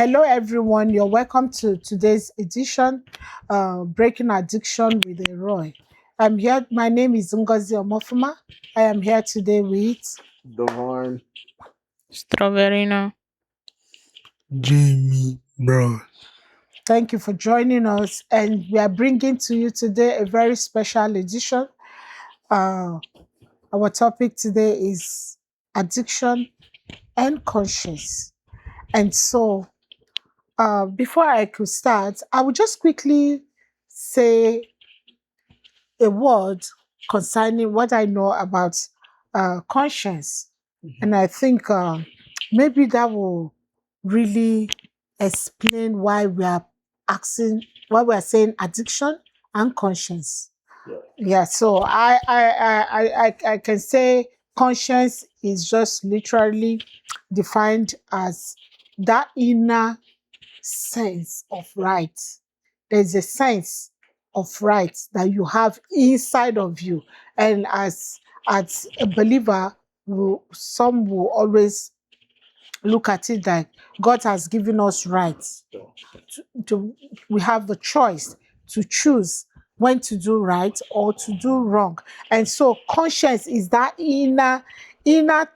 Hello, everyone. You're welcome to today's edition, Breaking Addiction with El-rio. I'm here. My name is Ngozi Omofuma. I am here today with. The horn. Strawberry now. Jamie, bro. Thank you for joining us. And we are bringing to you today a very special edition. Our topic today is addiction and conscience. And so, before I could start, I would just quickly say a word concerning what I know about conscience. And I think maybe that will really explain why we are saying addiction and conscience. Yeah, so I can say conscience is just literally defined as that inner sense of right. There's a sense of right that you have inside of you. And as a believer, some will always look at it that God has given us rights. We have the choice to choose when to do right or to do wrong. And so conscience is that inner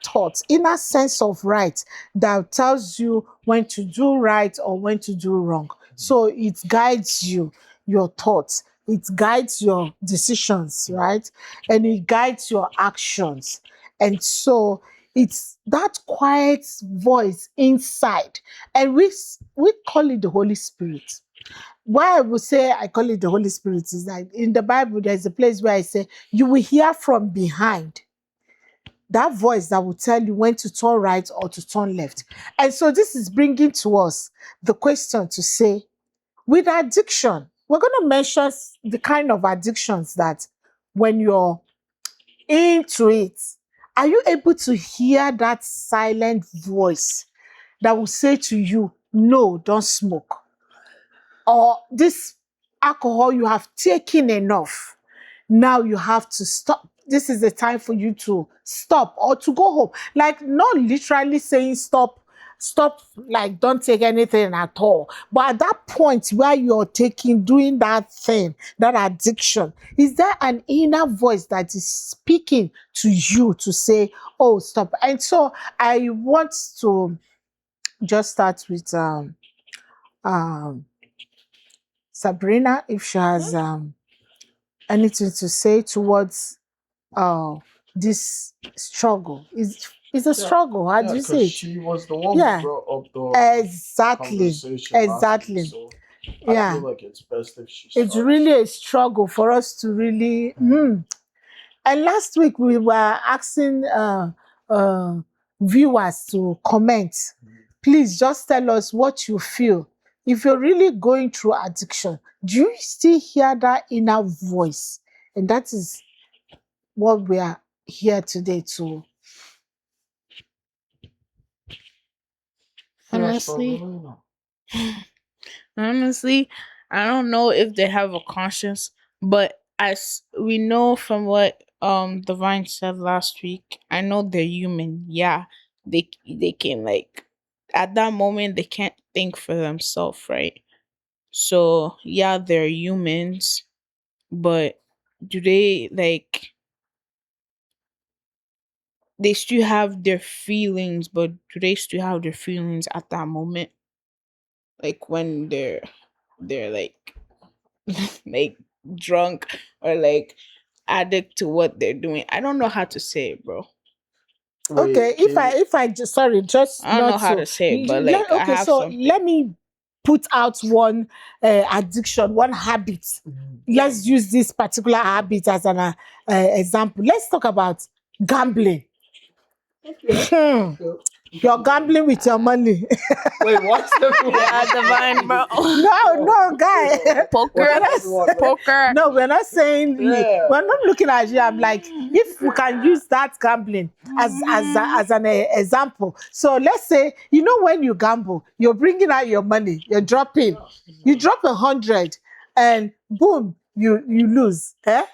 thought, inner sense of right that tells you when to do right or when to do wrong. So it guides you, your thoughts. It guides your decisions, right? And it guides your actions. And so it's that quiet voice inside. And we call it the Holy Spirit. Why I would say I call it the Holy Spirit is that in the Bible, there's a place where I say, you will hear from behind. That voice that will tell you when to turn right or to turn left. And so this is bringing to us the question to say, with addiction, we're going to mention the kind of addictions that when you're into it, are you able to hear that silent voice that will say to you, no, don't smoke? Or this alcohol, you have taken enough. Now you have to stop. This is the time for you to stop or to go home. Like not literally saying stop, like don't take anything at all. But at that point where you're doing that thing, that addiction, is there an inner voice that is speaking to you to say, oh, stop? And so I want to just start with Sabrina, if she has anything to say towards this struggle. It's a struggle. How do you say it? She was the one Yeah. who brought up the Exactly. conversation last Exactly. week, so I Yeah. feel like it's best if she It's starts. really a struggle for us to really. And last week we were asking viewers to comment. Please just tell us what you feel. If you're really going through addiction, do you still hear that inner voice? And that is what we are here today to. Honestly, honestly, I don't know if they have a conscience, but as we know from what Divine said last week, I know they're human. Yeah, they can like at that moment they can't think for themselves, right? So yeah, they're humans, but do they like they still have their feelings, but do they still have their feelings at that moment? Like when they're like like drunk or like addict to what they're doing. I don't know how to say it, bro. Okay, if I just sorry, just I don't not know how to to say it, but like I okay, have so something. let me put out one addiction, one habit. Let's use this particular habit as an example. Let's talk about gambling. You're gambling with your money. Wait, what's Yeah, Divine, bro. No, guy. Poker, poker. No, we're not saying Yeah. we're not looking at you. I'm like, if we can use that gambling as an example. So let's say, you know, when you gamble, you're bringing out your money, you're dropping, you drop 100, and boom, you lose. Eh?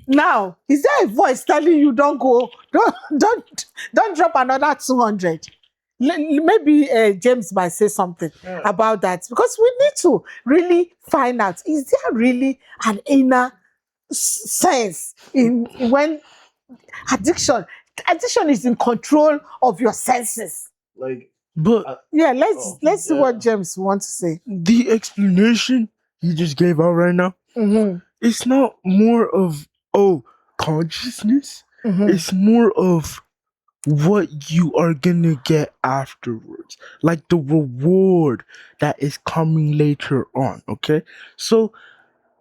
Now, is there a voice telling you don't go, don't drop another 200? maybe James might say something Yeah. about that because we need to really find out, is there really an inner sense in when addiction is in control of your senses? Like, But Yeah, oh, let's see what yeah. James wants to say. the explanation he just gave out right now, Mm-hmm, it's not more of, oh, consciousness. mm-hmm, It's more of what you are gonna get afterwards, like the reward that is coming later on. Okay, so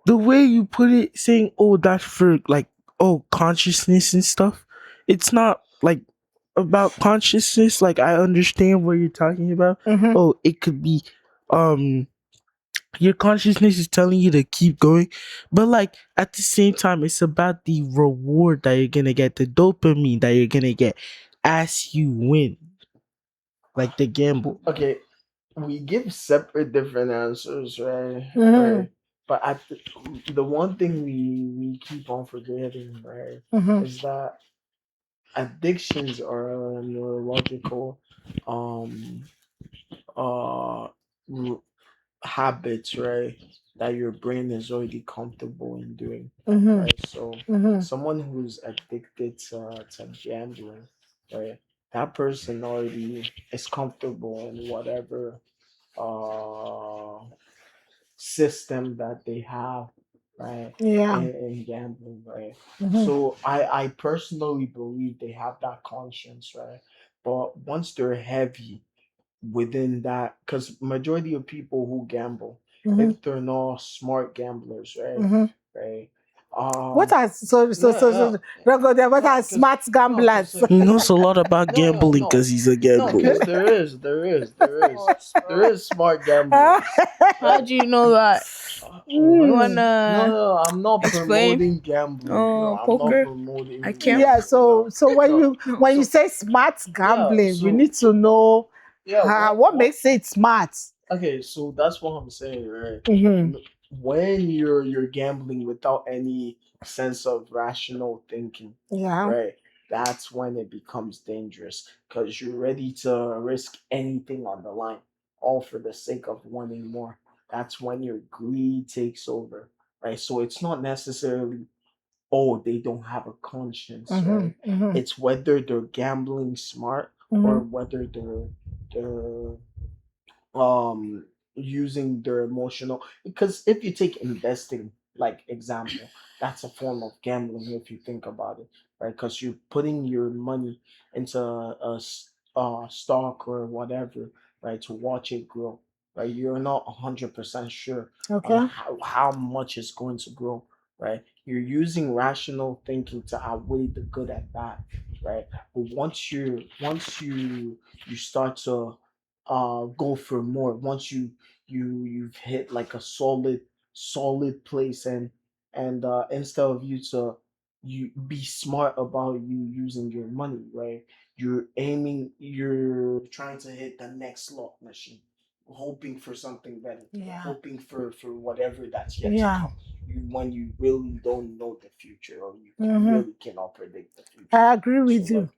the way you put it, saying, oh, that's for like, oh, consciousness and stuff, it's not like about consciousness. Like, I understand what you're talking about. mm-hmm. Oh, it could be, um your consciousness is telling you to keep going, but like at the same time, it's about the reward that you're gonna get, the dopamine that you're gonna get as you win, like the gamble. Okay, we give separate different answers, right? Mm-hmm. Right. But the one thing we keep on forgetting, right, Mm-hmm. is that addictions are neurological um uh r- habits, right? That your brain is already comfortable in doing, Mm-hmm. right? So Mm-hmm. someone who's addicted to gambling, right? That person already is comfortable in whatever uh system that they have, right? Yeah. In gambling, right? Mm-hmm. So I personally believe they have that conscience, right? But once they're heavy within that, because majority of people who gamble, Mm-hmm. if they're not smart gamblers, right, Mm-hmm. right, What um, are yeah, yeah, what no, are because smart no, because gamblers? like He knows a lot about no, no, gambling no, because he's a no, gambler. because there is smart gamblers, How right? do you know that? You What? Mm. No, wanna no, I'm not explain? promoting gambling. No, Oh, I'm not poker. I promoting can't. Yeah, gambling. No, so no. when you So say smart yeah, gambling, we so need to know yeah, what makes it smart. okay, so that's what I'm saying, right? Mm-hmm. M- When you're gambling without any sense of rational thinking, Yeah. right? That's when it becomes dangerous because you're ready to risk anything on the line, all for the sake of wanting more. That's when your greed takes over, right? So it's not necessarily, oh, they don't have a conscience, Mm-hmm. right? Mm-hmm. It's whether they're gambling smart or Mm-hmm. whether they're using their emotional, because if you take investing like example, that's a form of gambling if you think about it, right? Because you're putting your money into stock or whatever, right, to watch it grow, right? You're not 100% sure on Okay. how much it's going to grow, right? You're using rational thinking to outweigh the good at that, right? But once you start to go for more, once you've hit like a solid place, and instead of you be smart about you using your money, right? You're trying to hit the next slot machine, hoping for something better, Yeah. hoping for whatever that's yet to Yeah. come, when you really don't know the future, or you Mm-hmm. really cannot predict the future. I agree So with like, you.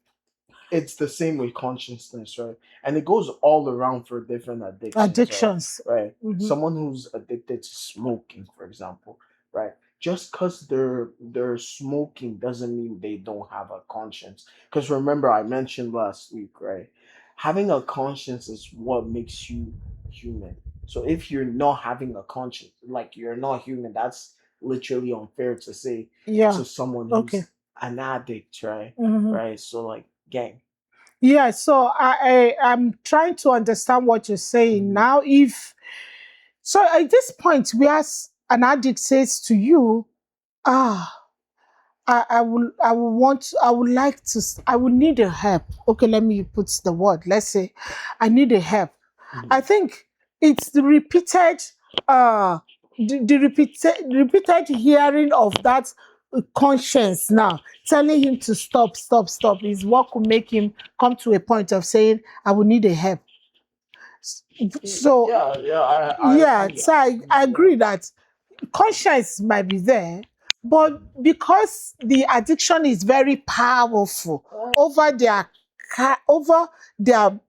it's the same with consciousness, right? And it goes all around for different addictions, right? Addictions. Right. Mm-hmm. Someone who's addicted to smoking, for example, right? Just because they're smoking doesn't mean they don't have a conscience. Because remember, I mentioned last week, right? Having a conscience is what makes you human. So if you're not having a conscience, like you're not human, that's literally unfair to say Yeah. to someone Okay. who's an addict, right? Mm-hmm. Right. So like, gang. Yeah, so I'm trying to understand what you're saying Mhm. now. If so, at this point, where an addict says to you, "Ah, I would like to, I would need a help." Okay, let me put the word. Let's say, I need a help. I Mhm. think it's uh, the repeated hearing of that conscience now telling him to stop, stop, stop is what could make him come to a point of saying, "I will need a help." So Yeah, yeah, I yeah, agree. so I Yeah. agree that conscience might be there, but Mhm. because the addiction is very powerful over their over their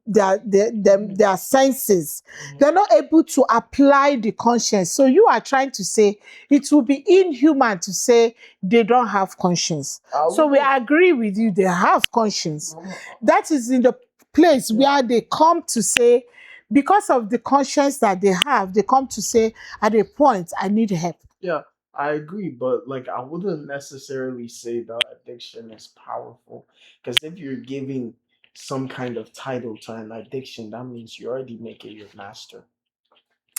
senses. They're not able to apply the conscience. So you are trying to say it will be inhuman to say they don't have conscience. I So we wouldn't. agree with you, they have conscience. That is in the place where they come to say, because of the conscience that they come to say at a point, I need help. Yeah, I agree, but like I wouldn't necessarily say the addiction is powerful because if you're giving some kind of title to an addiction, that means you already make it your master.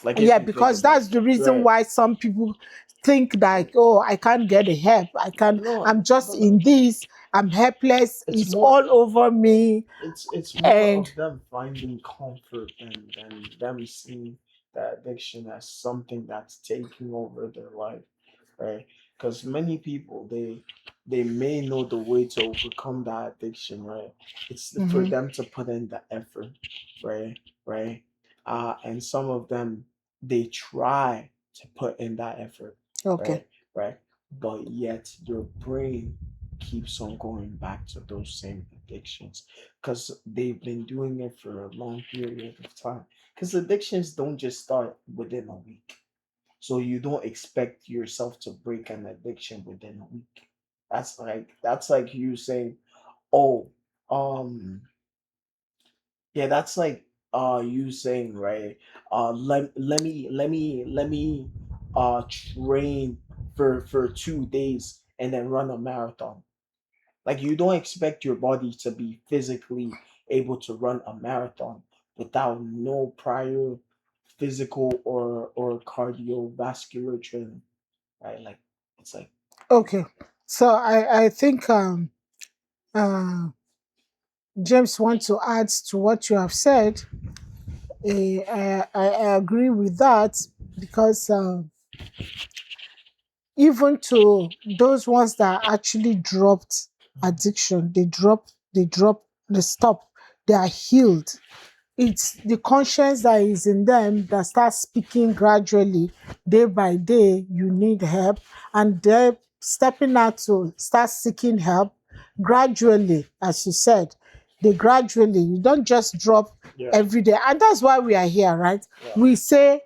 Like if Yeah, you think because about that's the reason right, why some people think like, oh, I can't get the help. I can't, no, I'm just no, in this, I'm helpless, it's it's more. all over me. It's more And of them finding comfort than them seeing the addiction as something that's taking over their life, right? Because many people they may know the way to overcome that addiction, right? It's for mhm, them to put in the effort, right? Right? And some of them they try to put in that effort, okay. right? Right? But yet your brain keeps on going back to those same addictions because they've been doing it for a long period of time. Because addictions don't just start within a week, so you don't expect yourself to break an addiction within a week. That's like you saying, "Oh, um, yeah, that's like you saying, right? Let me train for 2 days and then run a marathon." Like you don't expect your body to be physically able to run a marathon without no prior physical or cardiovascular training, right? Like it's like Okay. So I think uh, James wants to add to what you have said. I agree with that because even to those ones that actually dropped addiction, they stop, they are healed. It's the conscience that is in them that starts speaking gradually, day by day. You need help, and they're stepping out to start seeking help gradually, as you said. They gradually, you don't just drop yeah, every day, and that's why we are here, right? yeah. We say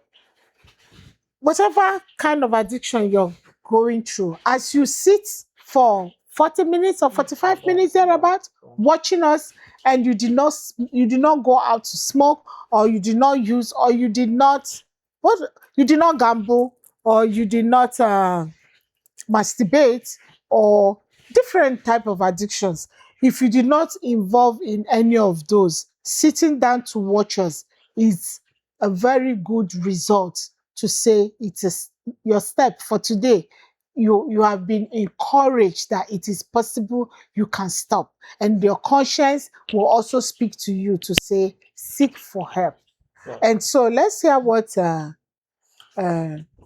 whatever kind of addiction you're going through, as you sit for 40 minutes or 45 minutes thereabout watching us, and you did not go out to smoke, or you did not use, or you did not what you did not gamble, or you did not masturbate, or different type of addictions. If you did not involve in any of those, sitting down to watch us is a very good result to say it is your step for today. You have been encouraged that it is possible, you can stop, and your conscience will also speak to you to say seek for help. Yeah. And so let's hear what uh,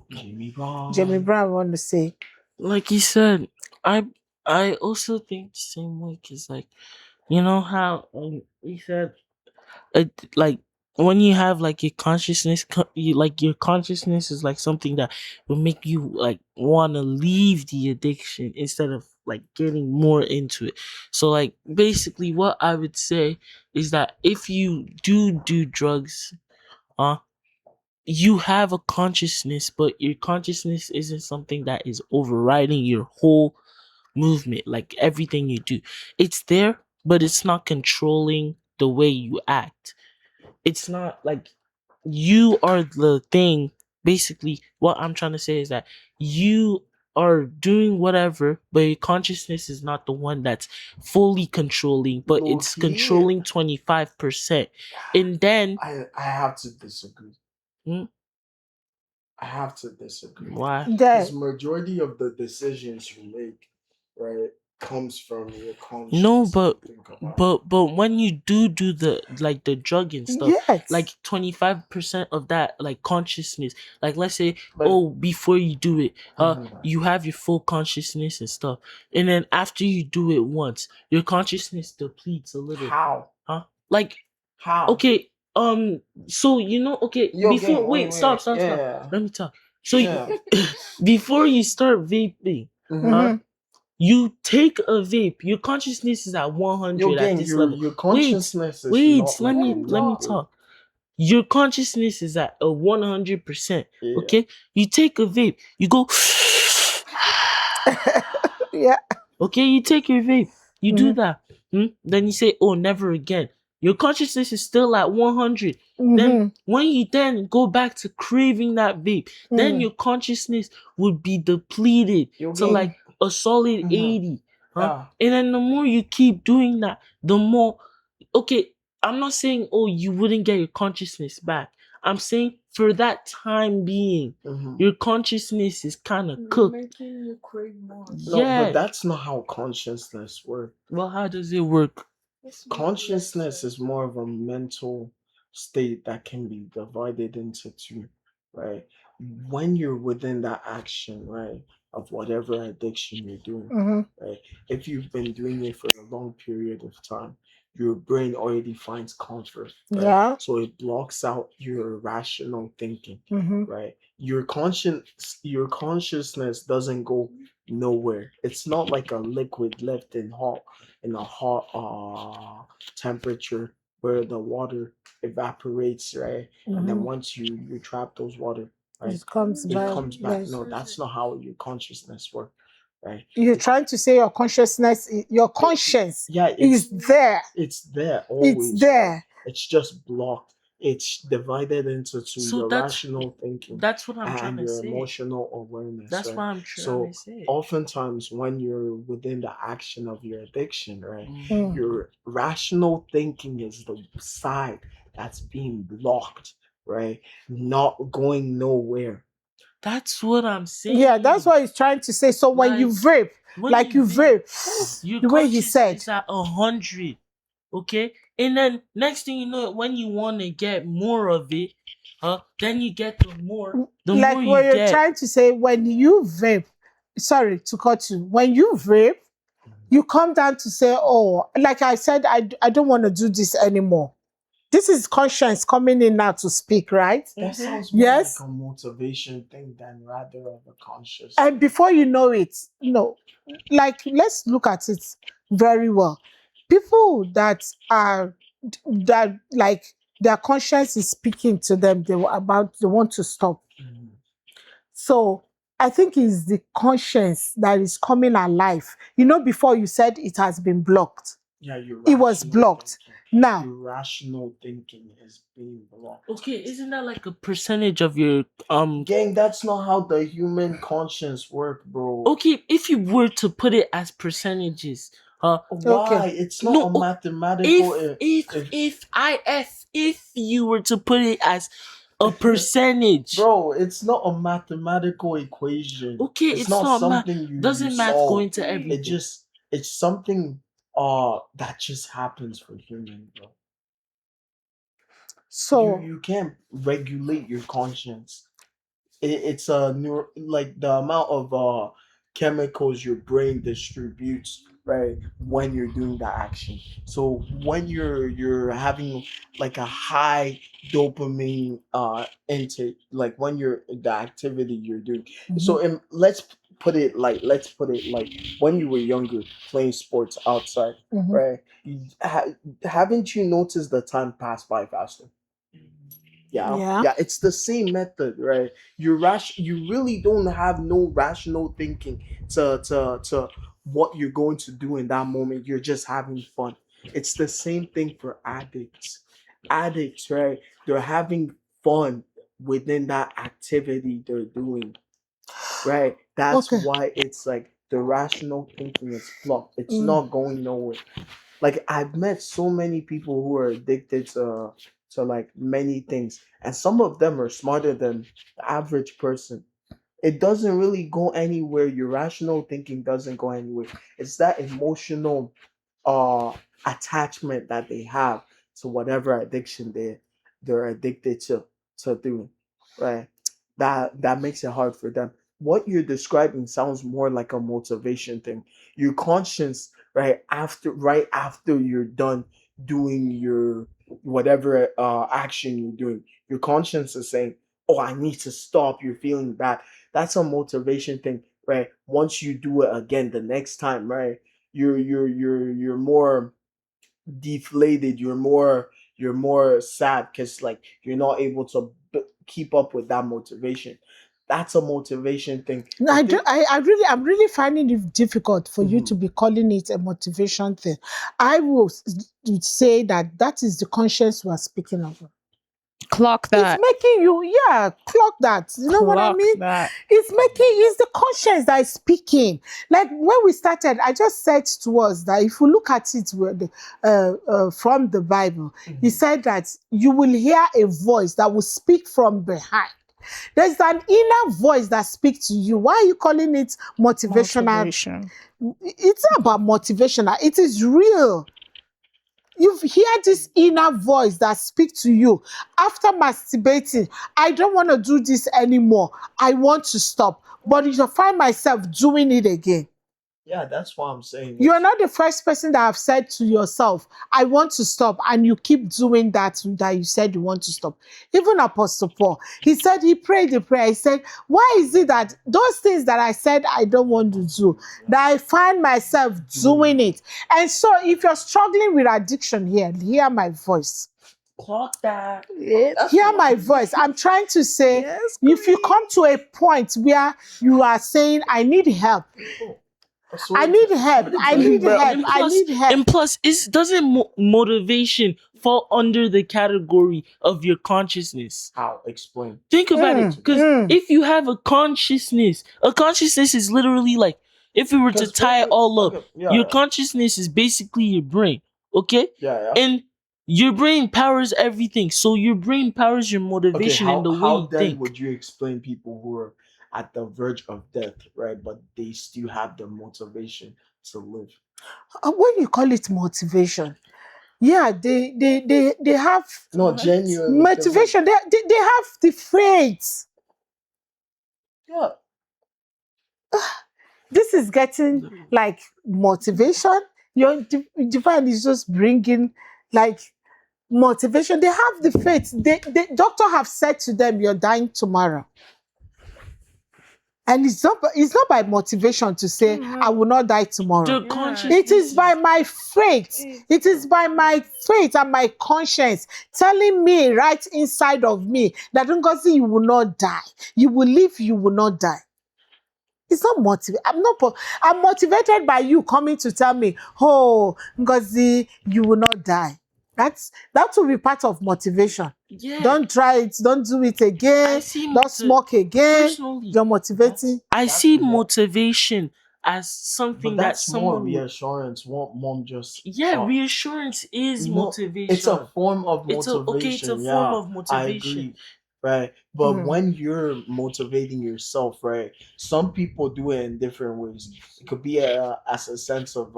Jimmy Jamie Brown. Brown want to say. Like you said, I I also think the same way because like you know how you said it like when you have like your consciousness like your consciousness is like something that will make you like want to leave the addiction instead of like getting more into it. So like basically what I would say is that if you do drugs, uh you have a consciousness, but your consciousness isn't something that is overriding your whole movement, like everything you do. It's there, but it's not controlling the way you act. It's not like you are the thing. Basically, what I'm trying to say is that you are doing whatever, but your consciousness is not the one that's fully controlling, but Low it's key, controlling 25%. And then, I have to disagree. hmm, I have to disagree. why? Because There, majority of the decisions you make, right, comes from your No, conscience if but you think about it. but when you do the like the drug and stuff, like yes. 25% of that like consciousness, like let's say, But oh, before you do it, mhm, you have your full consciousness and stuff, and then after you do it once, your consciousness depletes a little, how? huh? Like How? okay, so okay, Yo, before gang, wait, wait, wait, stop, yeah, let me talk. So yeah. before you start vaping, Mm-hmm. huh? Mm-hmm. You take a vape, your consciousness is at Yo, 100 at gang, this level. your Wait, consciousness is wait, not like a let me liquid. talk. Your consciousness is at a 100%. Yeah. Okay? You take a vape, you go, Yeah. okay, you take your vape, you do Mm-hmm. that. Then you say, oh, never again. Your consciousness is still at 100. Then Mm-hmm. when you then go back to craving that vape, then Mm. your consciousness would be depleted Yo, to like gang. a solid Mhm. 80. Huh? Yeah. And then the more you keep doing that, the more, okay, I'm not saying, oh, you wouldn't get your consciousness back. I'm saying for that time being, Mhm. your consciousness is kind of cooked. Making you crave more. No, but Yeah. that's not how consciousness works. Well, how does it work? Consciousness is more of a mental state that can be divided into two, right? When you're within that action, right, of whatever addiction you're doing, Mm-hmm. right? If you've been doing it for a long period of time, your brain already finds comfort, right? Yeah. So it blocks out your rational thinking, Mm-hmm. right? Your consciousness doesn't go nowhere. It's not like a liquid left in a hot temperature where the water evaporates, right? And then Mm-hmm. once you trap those water, right, It comes it back. comes back. Like No, that's not how your consciousness works, right? you're It, trying to say your consciousness, your it, conscience yeah, is there. it's there It's always, right? there. It's just blocked. It's divided into two, So your rational thinking that's what I'm trying and to your say. emotional awareness, That's right? what I'm trying to So say. oftentimes when you're within the action of your addiction, right, Mm. your rational thinking is the side that's being blocked, right? Not going nowhere. That's what I'm Yeah, that's saying. what he's trying to say. So when you Like vape, when like you you vape, vape, your the way he conscience said, is at 100. Okay? And then next thing you know, when you want to get more of it, then you get the more like you what you're get. trying to say, when you vape, sorry to cut you, when you vape, you come down to say, oh, like I said, I don't want to do this anymore. This is conscience coming in now to speak, right? That sounds more like Yes. a motivation thing than rather of a conscious And thing. before you know it, like let's look at it very well. People that like their conscience is speaking to them, they want to stop. Mhm. So I think it's the conscience that is coming alive. Before you said it has been blocked. Yeah, your It was rational blocked. thinking. Now, Your rational thinking is being blocked. Okay, isn't that like a percentage of your Gang, that's not how the human conscience work, bro. okay, if you were to put it as percentages, okay. Why? It's not no, a mathematical. if you were to put it as a percentage, Bro, it's not a mathematical equation. okay, It's it's not not math. something you Doesn't math go solve. into It everything? just it's something that just happens for human, bro. You So you can't regulate your conscience. It's a like the amount of chemicals your brain distributes, right, when you're doing the action. So when you're having like a high dopamine intake, like when you're the activity you're doing. So mhm. let's put it like when you were younger playing sports outside, Mhm. right? Haven't you noticed the time pass by faster? Yeah, Yeah. yeah, it's the same method, right? You really don't have no rational thinking to what you're going to do in that moment. You're just having fun. It's the same thing for addicts. Addicts, right? They're having fun within that activity they're doing, right? That's Okay. why it's like the rational thinking is blocked. It's Mm. not going nowhere. Like I've met so many people who are addicted to like many things, and some of them are smarter than the average person. It doesn't really go anywhere. Your rational thinking doesn't go anywhere. It's that emotional uh attachment that they have to whatever addiction they're addicted to doing, right? That makes it hard for them. What you're describing sounds more like a motivation thing. Your conscience, right after you're done doing your whatever action you're doing, your conscience is saying, oh, I need to stop. You're feeling bad. That's a motivation thing. right? Once you do it again the next time, right? You're more deflated. You're more sad because like you're not able to keep up with that motivation. That's a motivation thing. No, The thing. I'm really finding it difficult for you to Mhm. be calling it a motivation thing. I will say that that is the conscience we are speaking of. Clock It's that. making you, yeah, clock that. You know what I Clock mean? that. It's the conscience that is speaking. Like when we started, I just said to us that if we look at it from the Bible, he Mhm. said that you will hear a voice that will speak from behind. There's an inner voice that speaks to you. Why are you calling it motivational? Motivation. It's not about motivational. It is real. You hear this inner voice that speaks to you after masturbating. I don't want to do this anymore. I want to stop. But you find myself doing it again. Yeah, that's what I'm saying. You are not the first person that have said to yourself, I want to stop, and you keep doing that you said you want to stop. Even Apostle Paul, he said he prayed the prayer. He said, why is it that those things that I said I don't want to do, that I find myself doing it? And so if you're struggling with addiction here, hear my voice. Clock that. Hear my voice. I'm trying to say, Yes, if you queen. come to a point where you are saying, I need help, I need help. I need Bro, help. I need help. and plus, is doesn't motivation fall under the category of your consciousness? How? Explain. Think about Explain it, Mm, to me. because mm. if you have a consciousness is literally like, if we were to Because tie it all up, okay, yeah, your yeah, consciousness is basically your brain, okay? yeah, yeah. And your brain powers everything, so your brain powers your Okay, motivation and the way how you then think. would you explain people who are at the verge of death, right? But they still have the motivation to live. When you call it motivation, yeah, they have No, What? genuinely, because like, motivation. They have the faith. yeah, This is getting like motivation. Your divine is just bringing like motivation. They have the faith. Doctor have said to them, "You're dying tomorrow." And it's not by motivation to say, I will not die tomorrow. The Yeah. It consciousness is is by my faith. It is by my faith and my conscience telling me right inside of me that Ngozi, you will not die. You will live, you will not die. It's not motivated. I'm motivated by you coming to tell me, oh, Ngozi, you will not die. That will be part of motivation. yeah. Don't try it, don't do it I again, see don't smoke again. personally. You're motivating. I that's see more. motivation as But something that that's more someone would. reassurance. What mom just Yeah, reassurance is no, it's a motivation. form of It's a motivation. form Yeah, of I motivation. agree. Right. But Mm. when you're motivating yourself, right, some people do it in different ways. It could be as a sense of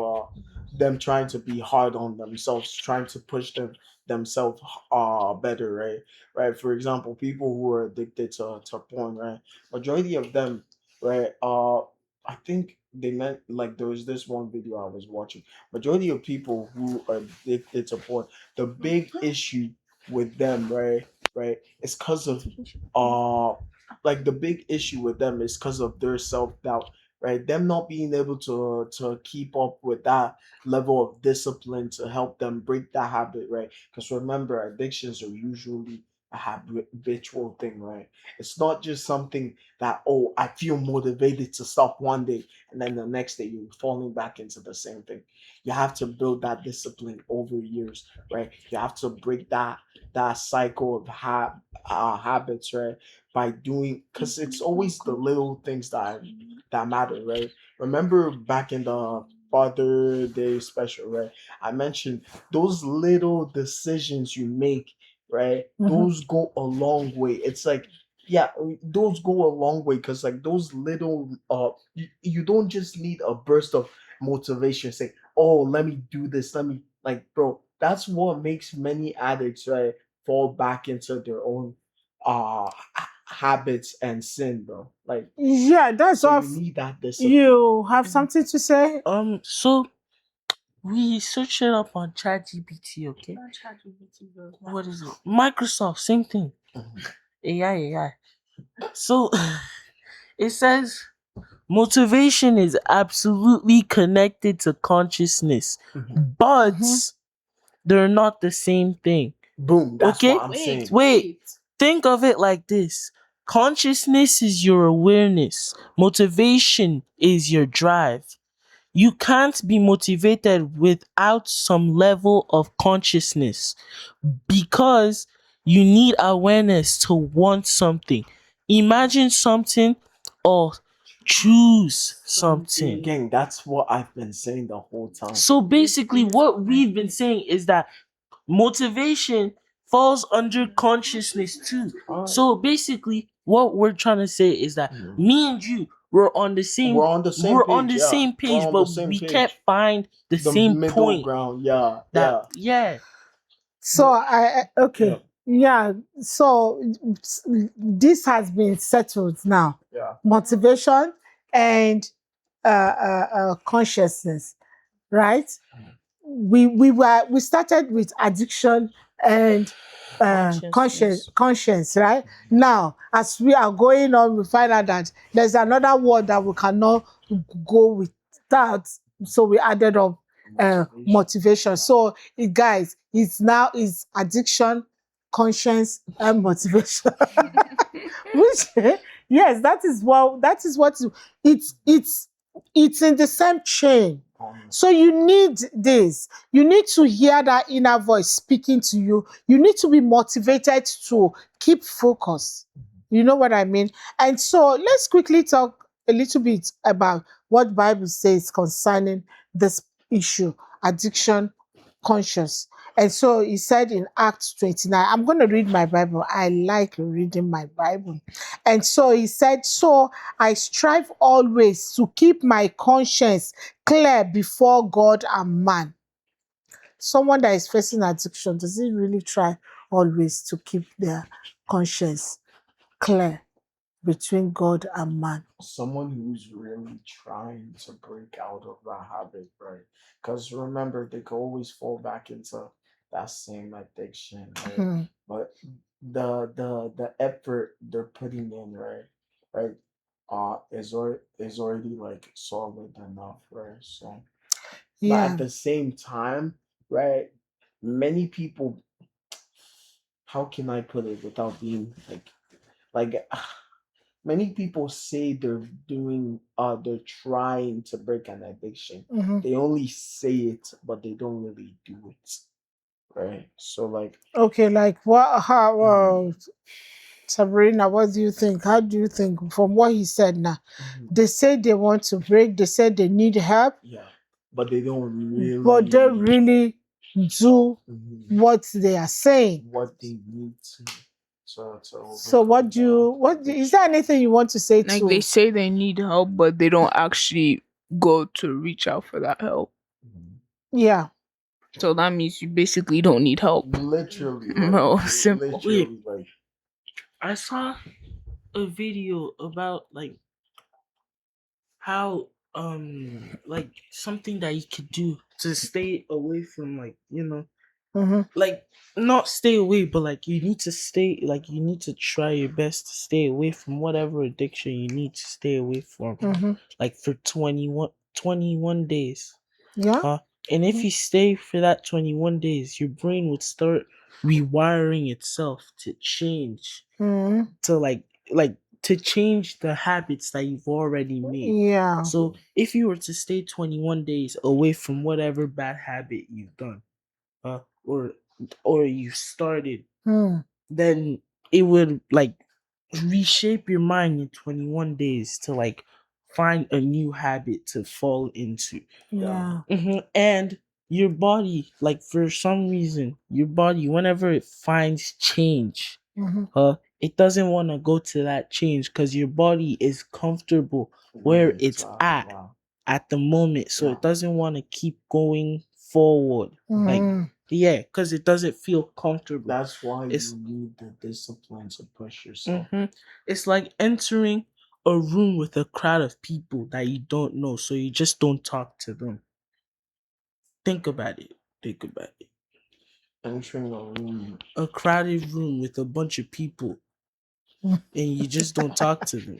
them trying to be hard on themselves, trying to push themselves better, right? Right. For example, people who are addicted to porn, right? Majority of them, right, I think they meant like there was this one video I was watching. Majority of people who are addicted to porn, the big issue with them, right, is because of uh like the big issue with them is because of their self-doubt, right? Them not being able to keep up with that level of discipline to help them break that habit, right? Because remember, addictions are usually a habitual thing, right? It's not just something that, oh, I feel motivated to stop one day and then the next day you're falling back into the same thing. You have to build that discipline over years, right? You have to break that cycle of habits, right? By doing, because it's always the little things that matter, right? Remember back in the Father Day special, right? I mentioned those little decisions you make, right? Mhm. Those go a long way. It's like, yeah, those go a long way because like those little you don't just need a burst of motivation. Say, oh, let me do this. Let me like, bro. That's what makes many addicts, right, fall back into their own habits and sin, bro. Like, Yeah, that's so all. you need that discipline. You have something to say? So we searched it up on ChatGPT, okay? What is it? Microsoft, same thing. Mhm. AI. So it says Motivation is absolutely connected to consciousness, Mhm. Mhm. but they're not the same thing. Boom. That's Okay? what I'm Wait, saying. Wait, think of it like this. Consciousness is your awareness. Motivation is your drive. You can't be motivated without some level of consciousness because you need awareness to want something. Imagine something or choose something. Gang, that's what I've been saying the whole time. So basically, what we've been saying is that motivation falls under consciousness too. Alright. So basically, what we're trying to say is that Mhm. me and you we're on the same We're on the same we're on page, the yeah. same We're page, on the but same we can't page. find the The same middle point ground, yeah, that yeah, yeah. So but yeah, okay, yeah. So this has been settled now. yeah. Motivation and consciousness, right? We started with addiction and consciousness. conscience, right? Now, as we are going on, we find out that there's another word that we cannot go with that, so we added up Motivation. motivation. So, guys, it's now is addiction, conscience, and motivation. Which yes, that is what it's in the same chain. So you need this. You need to hear that inner voice speaking to you. You need to be motivated to keep focus. You know what I mean? And so let's quickly talk a little bit about what Bible says concerning this issue, addiction, conscious. And so he said in Acts 29, I'm going to read my Bible. I like reading my Bible. And so he said, so I strive always to keep my conscience clear before God and man. Someone that is facing addiction, does he really try always to keep their conscience clear between God and man? Someone who's really trying to break out of that habit, right? Because remember, they could always fall back into that same addiction, right? Hmm. But the effort they're putting in, right, is already like solid enough, right? So, but at Yeah. the same time, right, many people, how can I put it without being like many people say they're trying to break an addiction. Mhm. They only say it, but they don't really do it. Right? So like Okay, like what? How? mm, Sabrina, what do you think? How do you think from what he said now? mhm, They say they want to break. They said they need help, yeah. But they don't but they really really do mhm, what they are saying. what they need to So, overcome the is addiction. there anything you want to say Like they to? say they need help, but they don't actually go to reach out for that help. Mhm. Yeah. So that means you basically don't need help. Literally, like Bro, simple. Wait, literally, like I saw a video about like how like something that you could do to stay away from like Mm-hmm. like not stay away but like you need to stay like you need to try your best to stay away from whatever addiction you need to stay away from Mm-hmm. like for 21 days. Yeah. Huh? And if you stay for that 21 days, your brain would start rewiring itself to change, Mm-hmm. to like to change the habits that you've already made. Yeah. So if you were to stay 21 days away from whatever bad habit you've done, uh, or you started, Mm. then it would like reshape your mind in 21 days to like find a new habit to fall into. yeah. Yeah. And your body, like for some reason, your body, whenever it finds change, Mm-hmm. it doesn't want to go to that change because your body is comfortable Where where it's it's at the moment, so yeah. it doesn't want to keep going forward. Like, Mm-hmm. yeah, because it doesn't feel comfortable. That's why It's you need the discipline to push yourself. hmm it's like entering a room with a crowd of people that you don't know, so you just don't talk to them. Think about it. Think about it. Entering a room. A crowded room with a bunch of people, and you just don't talk to them.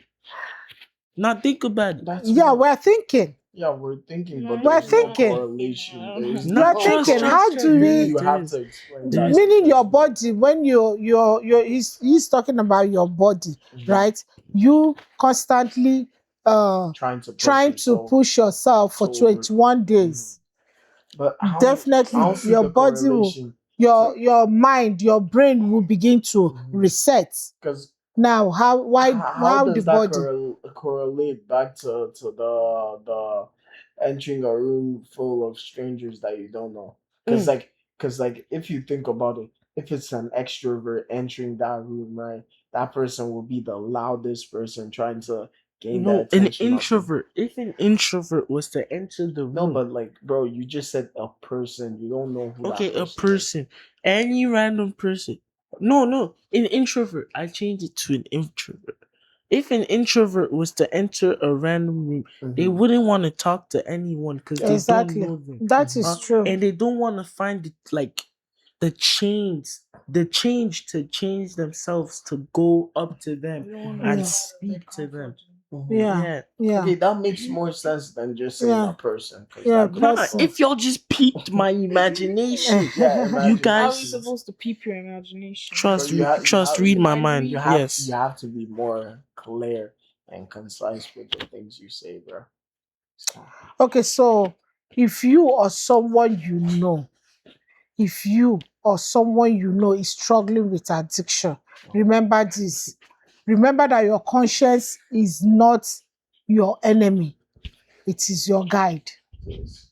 Now think about it. That's Yeah, what. we're thinking. Yeah, we're thinking, No, but We're there's no thinking. correlation. There's You Not are no thinking, correlation. how do we, You there have is. to explain There that is. to meaning me your as well. body, when he's talking about your body, Mhm. right? You constantly Trying to push trying to yourself push yourself to for over. Mhm. 21 days. But I Definitely don't see your the body will, correlation to your mind, your brain will begin to reset. because Now, how how the does that body? correlate back to the entering a room full of strangers that you don't know? Because Mm, like if you think about it, if it's an extrovert entering that room, right, that person will be the loudest person trying to gain the No, an attention of them. introvert. If an introvert was to enter the No, room, but like, bro, you just said a person. You don't know who that okay, a person is. person, any random person. No, no, an introvert. I changed it to an introvert. If an introvert was to enter a random room, they Mm-hmm. wouldn't want to talk to anyone because they don't exactly. know them, That is true. and they don't want to find it like the change to change themselves to go up to them and Yeah. speak to them. Mm-hmm. Yeah. Yeah. Yeah. Okay, that makes more sense than just saying Yeah. a person, because Yeah. that could be Nah, Person. both. if y'all just peeped my imagination, Yeah, you How are we guys imaginations. supposed to peep your imagination? But trust read my mind. you Yes. have to be more clear and concise with the things you say, bro. So, Okay, so if you or someone you know, if you or someone you know is struggling with addiction, remember this. Remember that your conscience is not your enemy, it is your guide. there's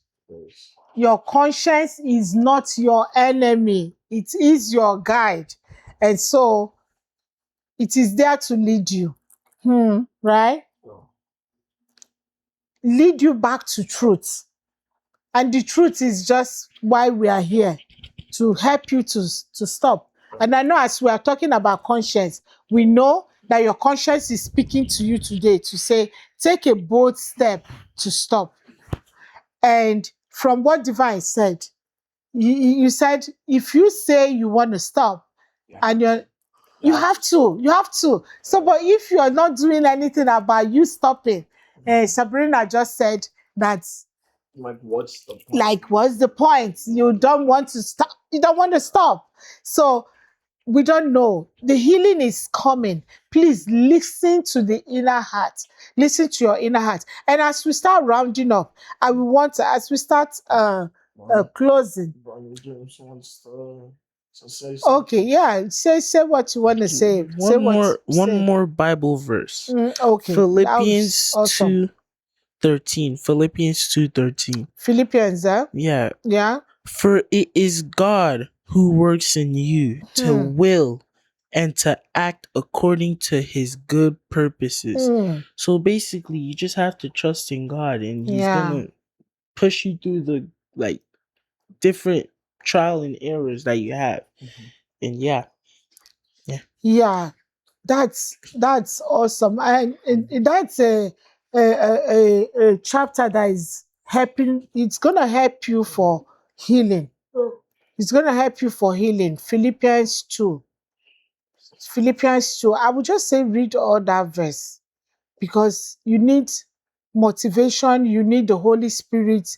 Your conscience is not your enemy, it is your guide. And so it is there to lead you. Right? well, Lead you back to truth. And the truth is just why we are here, to help you to stop. And I know as we are talking about conscience, we know that your conscience is speaking to you today to say, take a bold step to stop. And from what Divine said, you said if you say you want to stop yeah, and you you have to, you have to. So, but if you are not doing anything about you stopping, Sabrina just said that, like, what's the point? like, what's the point? You don't want to stop. You don't want to stop. So we don't know. The healing is coming. Please listen to the inner heart. Listen to your inner heart. And as we start rounding up, I will want to, as we start closing. Brian James wants to say Okay, something. yeah. Say what you want to say. Say what One say. more Bible verse. Okay, that was Philippians awesome. 2:13. Philippians 2:13. Philippians, Yeah. yeah. For it is God who works in you to Hmm. will and to act according to his good purposes. Hmm. So basically, you just have to trust in God and he's going Yeah. to push you through the like different trial and errors that you have. And yeah. Yeah. That's awesome. And that's a chapter that is helping. It's gonna help you for healing. It's gonna help you for healing. Philippians 2. Philippians 2. I would just say read all that verse because you need motivation, you need the Holy Spirit.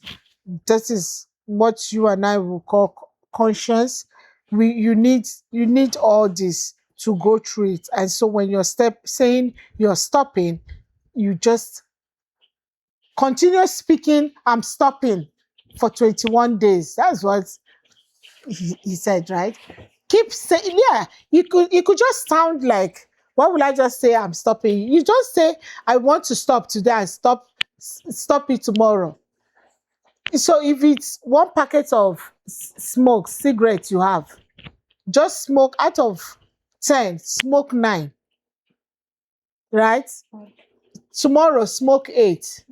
That is what you and I will call conscience. You need all this to go through it. And so when you're saying you're stopping, you just continue speaking, I'm stopping for 21 days. That's what he said, right? Keep saying, yeah, you could just sound like, what will I just say? I'm stopping. You just say, I want to stop today and stop it tomorrow. So if it's one packet of smoke, cigarettes you have, just smoke out of 10, smoke 9, right? Tomorrow, smoke 8.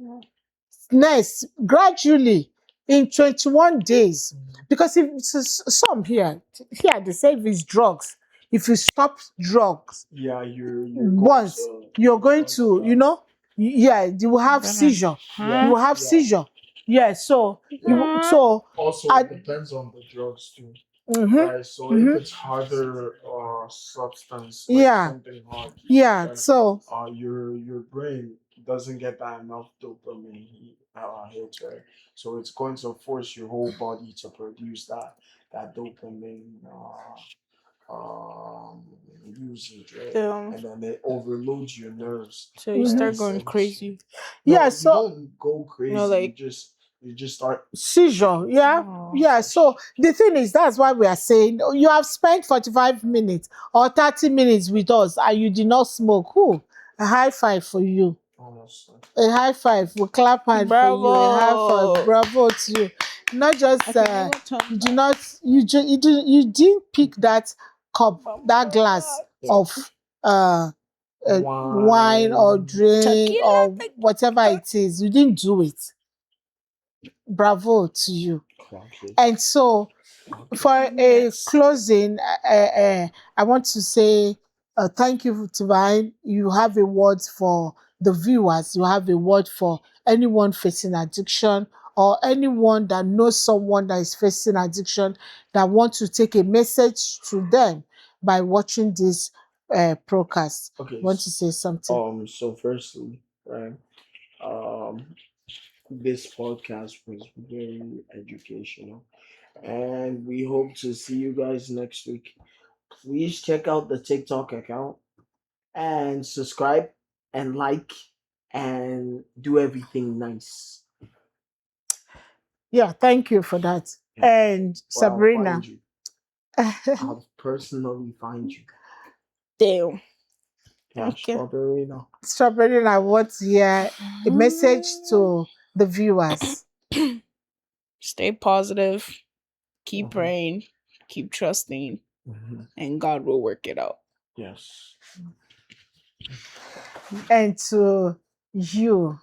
Next, gradually, in 21 days, because if some here they say if it's drugs, if you stop drugs Yeah, you're going once, to you're going going to, to yeah, you will have seizure. You yeah, will have yeah. seizure. Yeah, so Also, I, it depends on the drugs too, mhm, right? So if mhm, it's harder substance, like yeah, something hard, yeah. right? So Your brain doesn't get that enough dopamine hits, right? So it's going to force your whole body to produce that dopamine um usage, right? Damn. And then it overloads your nerves So you in Mhm. start going essence. crazy. Yeah, No, you so don't go You know, crazy. like You just start. seizure, yeah. oh, Yeah, so the thing is, that's why we are saying you have spent 45 minutes or 30 minutes with us and you did not smoke. Who? A high five for you. Honestly. A high five. We clap hand for you. A high five. bravo. Bravo to you. Not I just can never turn you do back. not you didn't pick that cup, that glass Yeah. of uh, wine or Wine. drink Tequila, or whatever it is. You didn't do it. Bravo to you. Clock it. And so Clock it. for a yes. closing, I want to say thank you to Vine. You have a word for the viewers. You have a word for anyone facing addiction or anyone that knows someone that is facing addiction that want to take a message to them by watching this broadcast. Okay. Want to say something? So firstly, right. Um, this podcast was very educational, and we hope to see you guys next week. Please check out the TikTok account and subscribe and like and do everything nice. Yeah, thank you for that. Yeah. And Or I'll find Sabrina. you. I'll personally find you. Damn. Yeah, Okay. strawberry now. Strawberry, I want to hear a message to the viewers. Stay positive. Keep Mhm. praying. Keep trusting. Mhm. And God will work it out. Yes. And to you.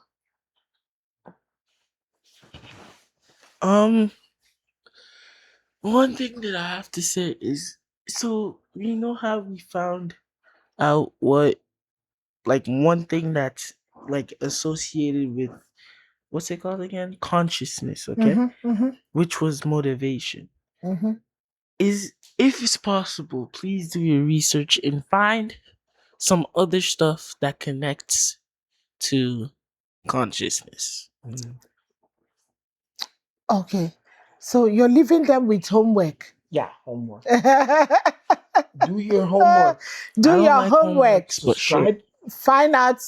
Um, one thing that I have to say is, so you know how we found out what, like, one thing that's like associated with, what's it called again? Consciousness, okay? Mm-hmm, mm-hmm, Which was motivation. mm-hmm. Is, if it's possible, please do your research and find some other stuff that connects to consciousness. Mhm. Okay. So you're leaving them with homework. Yeah, homework. Do Do your homework. I don't your like homework. homeworks, but sure. Subscribe. Find out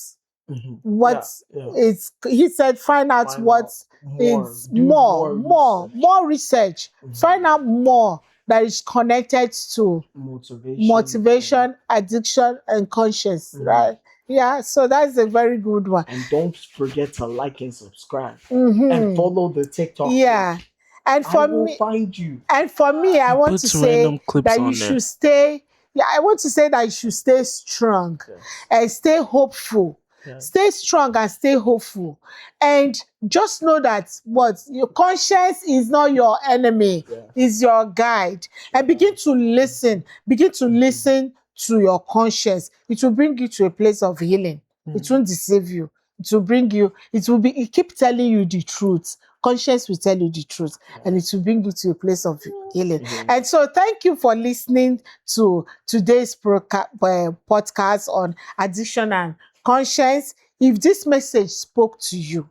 what Yeah, yeah. is, he said, find out Find what out more. is Do more, more more, research. more research. Find Mhm. out more that is connected to Motivation. motivation, addiction, and conscience, Mhm. right? Yeah, so that's a very good one. And don't forget to like and subscribe. And Hmm. follow the TikTok Yeah. page. And I for will me, find you. I He want to puts random say clips that you on there. should stay, yeah, I want to say that you should stay strong Yes. and stay hopeful. Yes. Stay strong and stay hopeful. And just know that what your conscience is not your enemy, Yes. is your guide. And begin to listen. Begin to listen to your conscience. It will bring you to a place of healing. It won't deceive you. It will bring you, it keep telling you the truth. Conscience will tell you the truth and it will bring you to a place of healing. Mhm. And so thank you for listening to today's podcast on addiction and conscience. If this message spoke to you,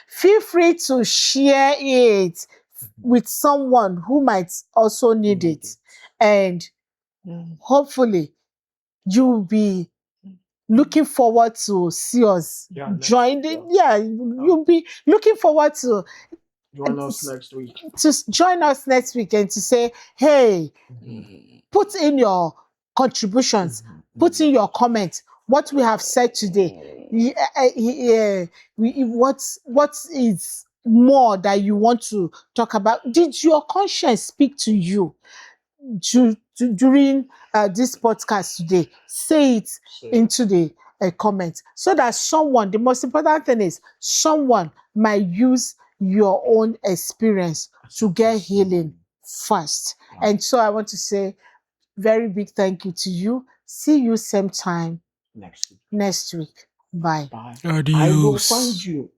feel free to share it with someone who might also need it. And hopefully you'll be looking forward to see us Yeah, next join week, the, yeah. yeah, you'll be looking forward to Join us next week. join us next week and to say, hey, Mhm. put in your contributions, put in your comments, what we have said today. What is more that you want to talk about? Did your conscience speak to you during this podcast today? Say it Say it. into the comment so that someone, the most important thing is someone might use your own experience to get healing fast. And so I want to say very big thank you to you. See you same time Next week. next week. Bye. Bye. I will find Adios. you.